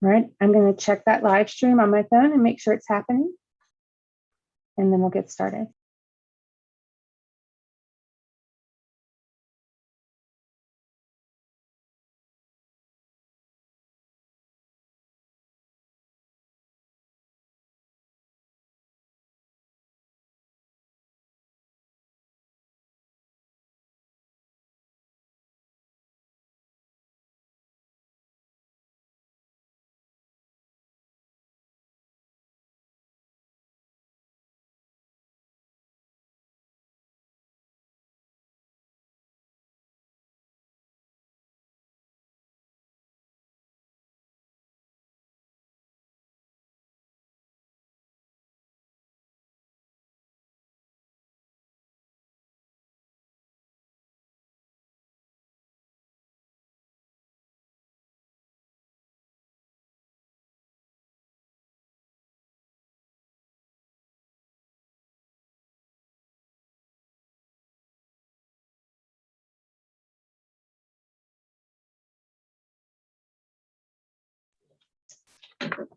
All right, I'm going to check that live stream on my phone and make sure it's happening, and then we'll get started.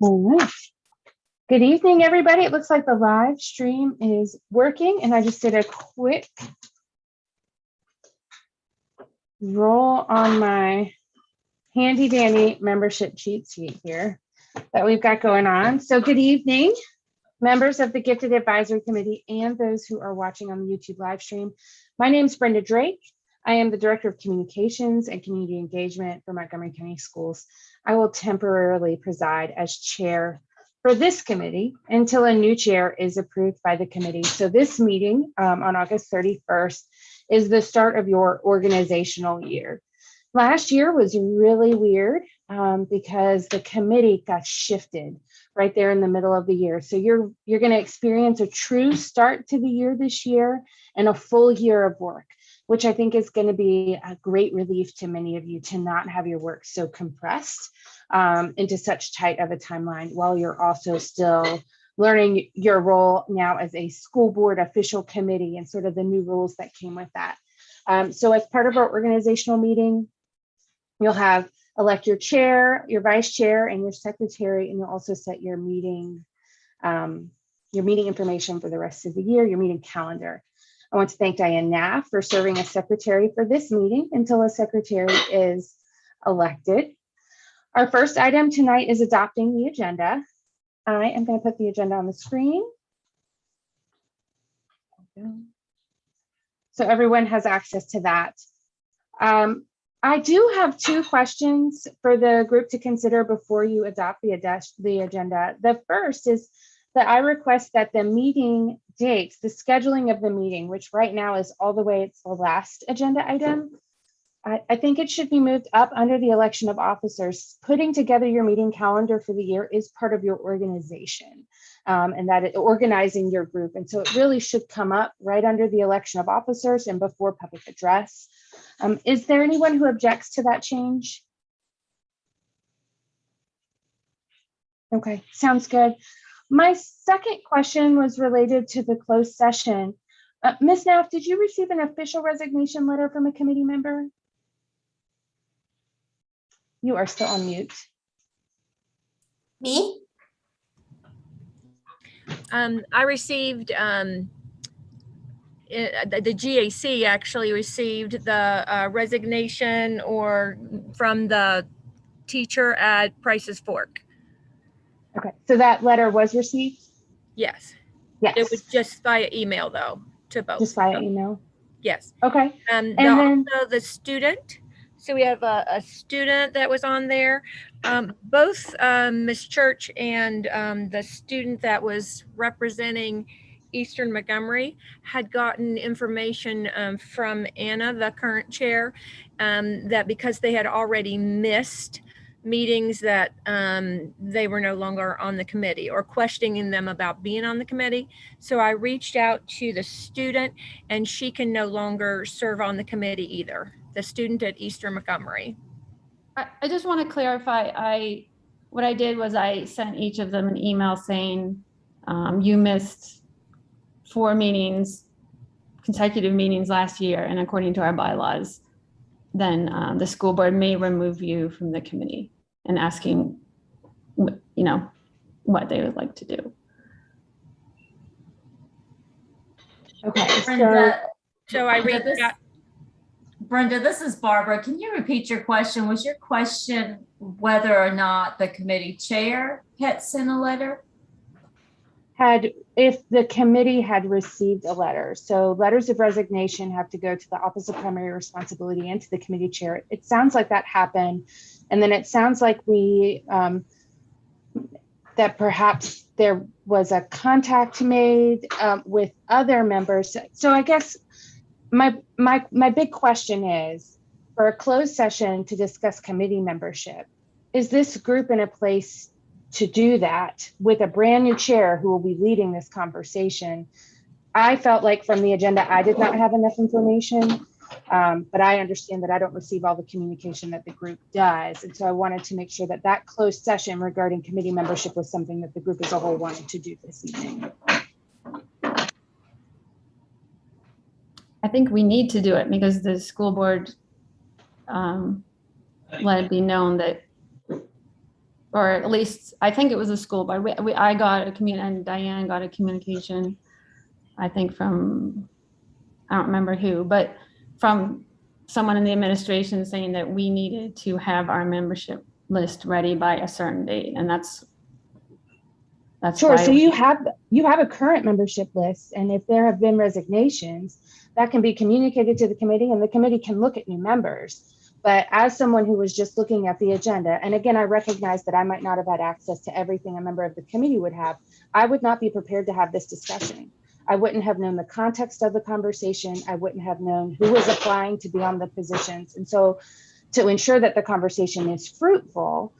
All right. Good evening, everybody. It looks like the live stream is working, and I just did a quick roll on my handy dandy membership cheat sheet here that we've got going on. So good evening, members of the Gifted Advisory Committee and those who are watching on the YouTube live stream. My name is Brenda Drake. I am the Director of Communications and Community Engagement for Montgomery County Schools. I will temporarily preside as chair for this committee until a new chair is approved by the committee. So this meeting on August 31st is the start of your organizational year. Last year was really weird because the committee got shifted right there in the middle of the year. So you're going to experience a true start to the year this year and a full year of work, which I think is going to be a great relief to many of you to not have your work so compressed into such tight of a timeline while you're also still learning your role now as a school board official committee and sort of the new rules that came with that. So as part of our organizational meeting, you'll have elect your chair, your vice chair, and your secretary, and you'll also set your meeting information for the rest of the year, your meeting calendar. I want to thank Diane Naff for serving as secretary for this meeting until a secretary is elected. Our first item tonight is adopting the agenda. I am going to put the agenda on the screen. So everyone has access to that. I do have two questions for the group to consider before you adopt the agenda. The first is that I request that the meeting dates, the scheduling of the meeting, which right now is all the way, it's the last agenda item. I think it should be moved up under the election of officers. Putting together your meeting calendar for the year is part of your organization and that organizing your group. And so it really should come up right under the election of officers and before public address. Is there anyone who objects to that change? Okay, sounds good. My second question was related to the closed session. Ms. Naff, did you receive an official resignation letter from a committee member? You are still on mute. Me? I received, the GAC actually received the resignation from the teacher at Price's Fork. Okay, so that letter was received? Yes. Yes. It was just via email though, to both. Just via email? Yes. Okay. And then also the student. So we have a student that was on there. Both Ms. Church and the student that was representing Eastern Montgomery had gotten information from Anna, the current chair, that because they had already missed meetings that they were no longer on the committee or questioning them about being on the committee. So I reached out to the student and she can no longer serve on the committee either. The student at Eastern Montgomery. I just want to clarify, what I did was I sent each of them an email saying, you missed 4 meetings, consecutive meetings last year, and according to our bylaws, then the school board may remove you from the committee, and asking you know, what they would like to do. Okay, so Brenda, So I read this, that. Brenda, this is Barbara. Can you repeat your question? Was your question whether or not the committee chair had sent a letter? if the committee had received a letter, so letters of resignation have to go to the Office of Primary Responsibility and to the committee chair. It sounds like that happened. And then it sounds like that perhaps there was a contact made with other members. So I guess my big question is, for a closed session to discuss committee membership, is this group in a place to do that with a brand new chair who will be leading this conversation? I felt like from the agenda, I did not have enough information, but I understand that I don't receive all the communication that the group does. And so I wanted to make sure that that closed session regarding committee membership was something that the group as a whole wanted to do this evening. I think we need to do it because the school board let it be known that, or at least I think it was a school board. I got a and Diane got a communication, I think from, I don't remember who, but from someone in the administration saying that we needed to have our membership list ready by a certain date. And that's Sure. why So you have a current membership list, and if there have been resignations, that can be communicated to the committee, and the committee can look at new members. But as someone who was just looking at the agenda, and again, I recognize that I might not have had access to everything a member of the committee would have, I would not be prepared to have this discussion. I wouldn't have known the context of the conversation. I wouldn't have known who was applying to be on the positions. And so to ensure that the conversation is fruitful,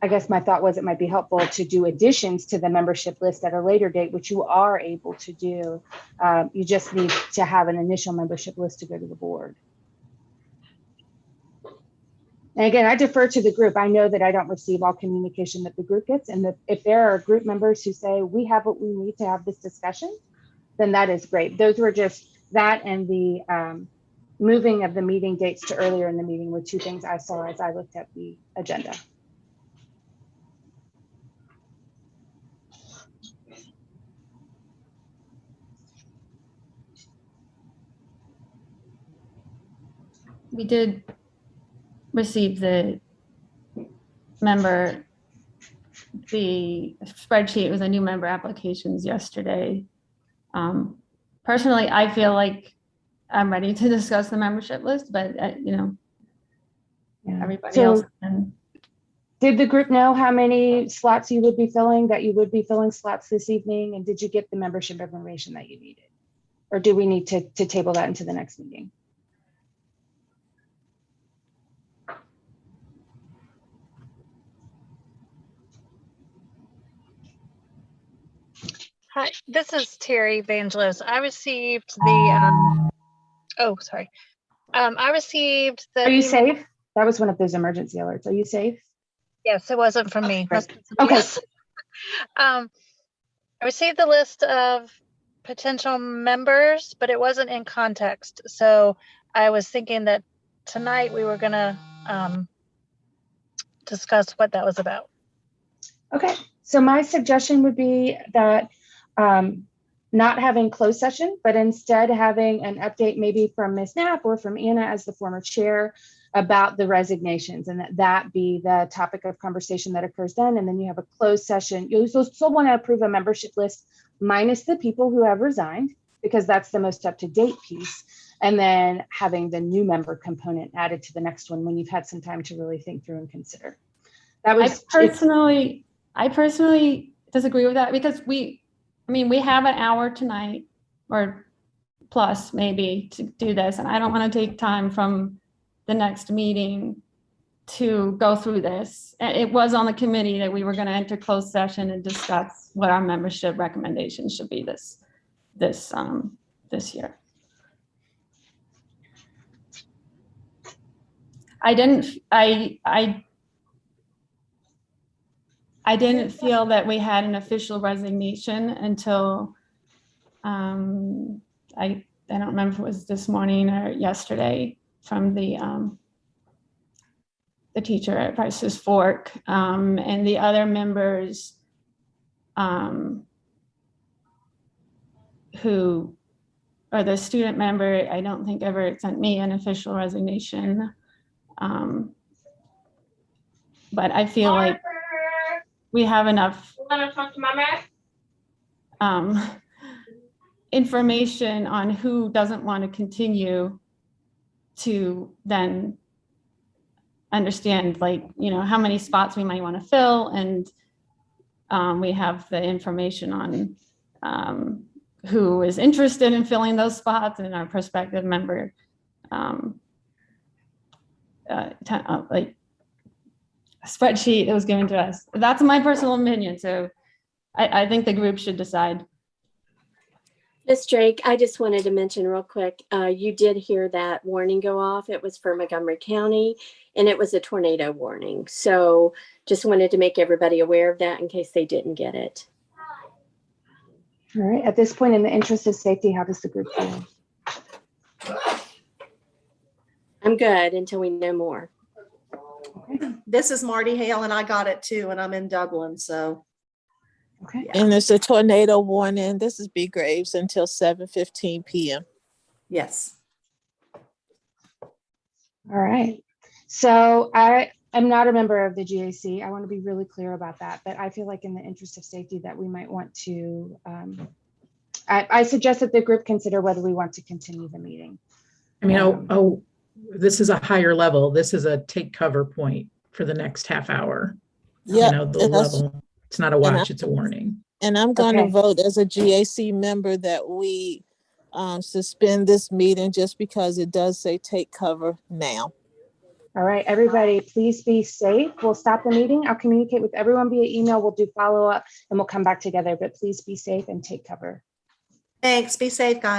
I guess my thought was it might be helpful to do additions to the membership list at a later date, which you are able to do. You just need to have an initial membership list to go to the board. And again, I defer to the group. I know that I don't receive all communication that the group gets. And that if there are group members who say, we have what we need to have this discussion, then that is great. Those were just that, and the moving of the meeting dates to earlier in the meeting were two things I saw as I looked at the agenda. we did receive the spreadsheet with the new member applications yesterday. Personally, I feel like I'm ready to discuss the membership list, but you know, Yeah. everybody So, else can. did the group know how many slots you would be filling, that you would be filling slots this evening? And did you get the membership information that you needed? Or do we need to table that into the next meeting? Hi, this is Terry Vangelos. I received the, oh, sorry. I received the Are you email. safe? That was one of those emergency alerts. Are you safe? Yes, it wasn't from me. Great. Okay. Okay. I received the list of potential members, but it wasn't in context. So I was thinking that tonight we were gonna discuss what that was about. Okay. So my suggestion would be that not having closed session, but instead having an update maybe from Ms. Knapp or from Anna as the former chair about the resignations, and that be the topic of conversation that occurs then. And then you have a closed session. You still want to approve a membership list minus the people who have resigned, because that's the most up-to-date piece. And then having the new member component added to the next one when you've had some time to really think through and consider. That was I personally disagree with that, because we have an hour tonight or plus maybe to do this. And I don't want to take time from the next meeting to go through this. It was on the committee that we were going to enter closed session and discuss what our membership recommendations should be this year. I didn't feel that we had an official resignation until I don't remember if it was this morning or yesterday from the the teacher at Price's Fork, and the other members who are the student member, I don't think ever sent me an official resignation. But I feel like we have enough information on who doesn't want to continue to then understand, like, you know, how many spots we might want to fill. And we have the information on who is interested in filling those spots and our prospective member like a spreadsheet that was given to us. That's my personal opinion. So I think the group should decide. Ms. Drake, I just wanted to mention real quick, you did hear that warning go off. It was for Montgomery County, and it was a tornado warning. So just wanted to make everybody aware of that in case they didn't get it. All right, at this point, in the interest of safety, how does the group feel? I'm good until we know more. Okay. This is Marty Hale, and I got it too, and I'm in Dublin, so. Okay. Yeah. And it's a tornado warning. This is B Graves until 7:15 p.m. Yes. All right. So I am not a member of the GAC. I want to be really clear about that, but I feel like in the interest of safety that we might want to, I suggest that the group consider whether we want to continue the meeting. I mean, this is a higher level. This is a take cover point for the next half hour. Yeah, You know, the level. It's not a watch, it's a warning. And I'm going Okay. to vote as a GAC member that we suspend this meeting just because it does say take cover now. All right, everybody, please be safe. We'll stop the meeting. I'll communicate with everyone via email. We'll do follow up and we'll come back together, but please be safe and take cover. Thanks. Be safe, guys.